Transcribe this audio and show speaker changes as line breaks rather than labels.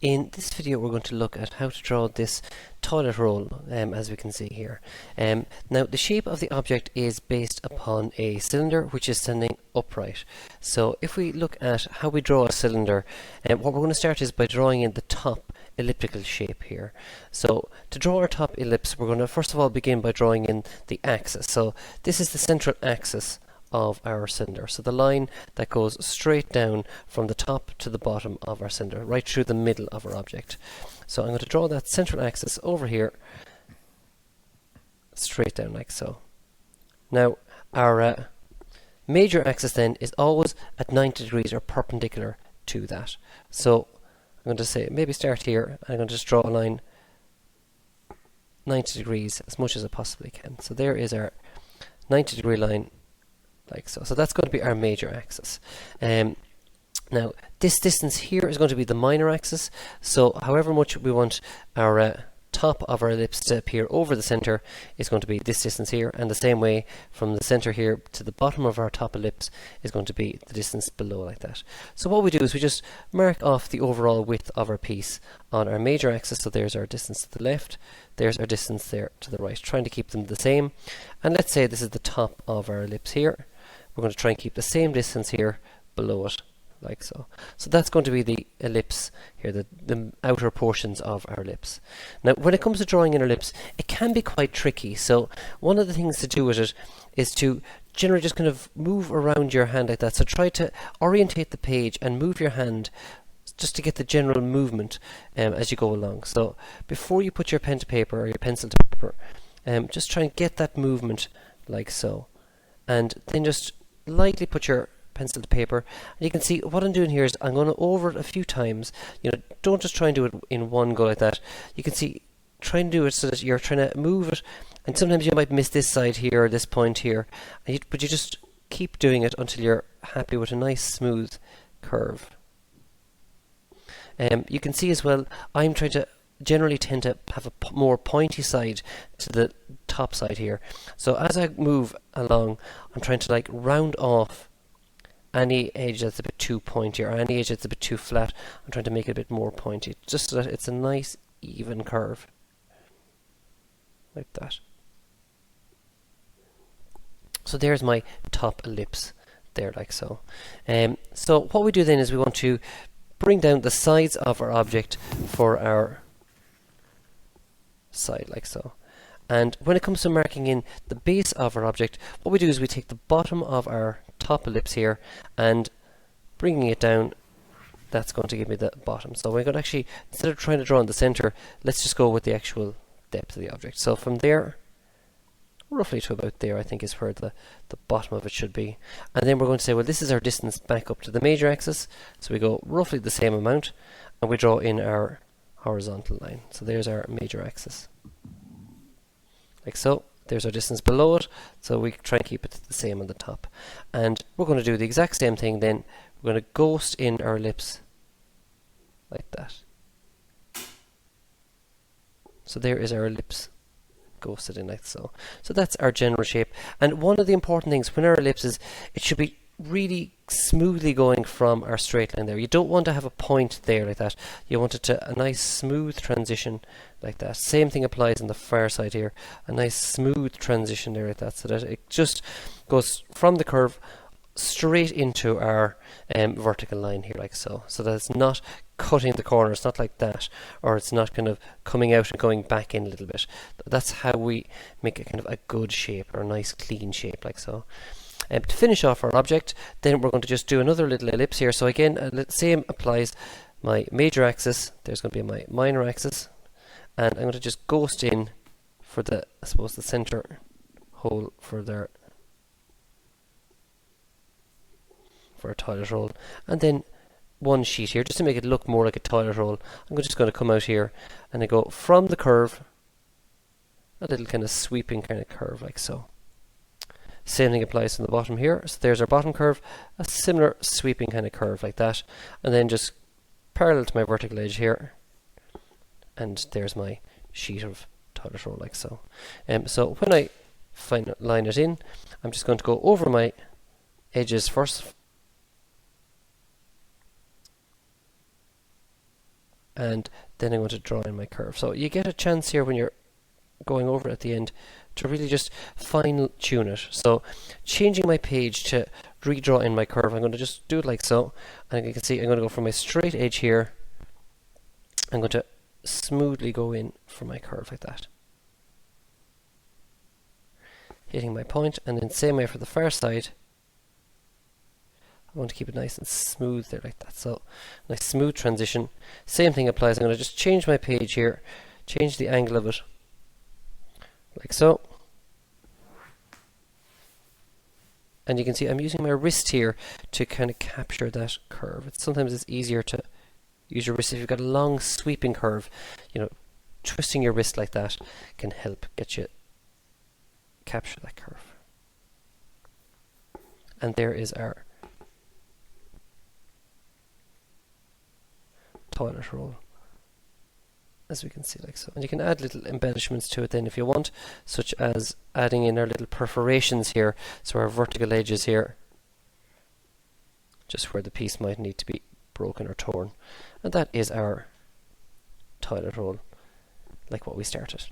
In this video we're going to look at how to draw this toilet roll, as we can see here. Now the shape of the object is based upon a cylinder which is standing upright. So if we look at how we draw a cylinder, what we're going to start is by drawing in the top elliptical shape here. So to draw our top ellipse, we're going to first of all begin by drawing in the axis. So this is the central axis of our cylinder, so the line that goes straight down from the top to the bottom of our cylinder, right through the middle of our object. So I'm going to draw that central axis over here, straight down like so. Now our major axis then is always at 90 degrees or perpendicular to that. So I'm going to say maybe start here, and I'm going to just draw a line 90 degrees as much as I possibly can. So there is our 90 degree line, like so. So that's going to be our major axis. Now this distance here is going to be the minor axis, so however much we want our top of our ellipse to appear over the center is going to be this distance here, and the same way from the center here to the bottom of our top ellipse is going to be the distance below, like that. So what we do is we just mark off the overall width of our piece on our major axis. So there's our distance to the left, there's our distance there to the right, trying to keep them the same. And let's say this is the top of our ellipse here. We're going to try and keep the same distance here below it, like so. So that's going to be the ellipse here, the outer portions of our ellipse. Now when it comes to drawing an ellipse, it can be quite tricky. So one of the things to do with it is to generally just kind of move around your hand like that. So try to orientate the page and move your hand just to get the general movement as you go along. So before you put your pen to paper or your pencil to paper, just try and get that movement like so, and then just lightly put your pencil to paper. And you can see what I'm doing here is I'm going to over it a few times. You know, don't just try and do it in one go like that. You can see, try and do it so that you're trying to move it, and sometimes you might miss this side here or this point here, and but you just keep doing it until you're happy with a nice smooth curve. You can see as well, I'm trying to generally tend to have a more pointy side to the top side here. So as I move along, I'm trying to like round off any edge that's a bit too pointy or any edge that's a bit too flat. I'm trying to make it a bit more pointy, just so that it's a nice even curve, like that. So there's my top ellipse there, like so. So what we do then is we want to bring down the sides of our object for our side, like so. And when it comes to marking in the base of our object, what we do is we take the bottom of our top ellipse here and bringing it down, that's going to give me the bottom. So we're going to actually, instead of trying to draw in the center, let's just go with the actual depth of the object. So from there roughly to about there, I think is where the bottom of it should be. And then we're going to say, well, this is our distance back up to the major axis, so we go roughly the same amount, and we draw in our horizontal line. So there's our major axis, like so. There's our distance below it, so we try and keep it the same on the top. And we're going to do the exact same thing then. We're going to ghost in our ellipse like that. So there is our ellipse ghosted in like so. So that's our general shape. And one of the important things when our ellipse is, it should be really smoothly going from our straight line there. You don't want to have a point there like that. You want it to a nice smooth transition like that. Same thing applies on the far side here. A nice smooth transition there like that, so that it just goes from the curve straight into our vertical line here, like so. So that it's not cutting the corner, it's not like that, or it's not kind of coming out and going back in a little bit. That's how we make a kind of a good shape, or a nice clean shape, like so. To finish off our object, then we're going to just do another little ellipse here. So again, the same applies. My major axis, there's going to be my minor axis, and I'm going to just ghost in for the, I suppose, the center hole for their, for a toilet roll. And then one sheet here, just to make it look more like a toilet roll, I'm just going to come out here and I go from the curve, a little kind of sweeping kind of curve, like so. Same thing applies from the bottom here. So there's our bottom curve, a similar sweeping kind of curve like that, and then just parallel to my vertical edge here, and there's my sheet of toilet roll, like so. So when I line it in, I'm just going to go over my edges first, and then I'm going to draw in my curve. So you get a chance here when you're going over at the end to really just fine tune it. So changing my page to redraw in my curve, I'm going to just do it like so, and you can see I'm going to go from my straight edge here. I'm going to smoothly go in for my curve like that, hitting my point, and then same way for the far side. I want to keep it nice and smooth there like that. So nice smooth transition. Same thing applies. I'm going to just change my page here, change the angle of it like so. And you can see I'm using my wrist here to kind of capture that curve. Sometimes it's easier to use your wrist if you've got a long sweeping curve. You know, twisting your wrist like that can help get you capture that curve. And there is our toilet roll, as we can see like so. And you can add little embellishments to it then if you want, such as adding in our little perforations here, so our vertical edges here, just where the piece might need to be broken or torn. And that is our toilet roll, like what we started.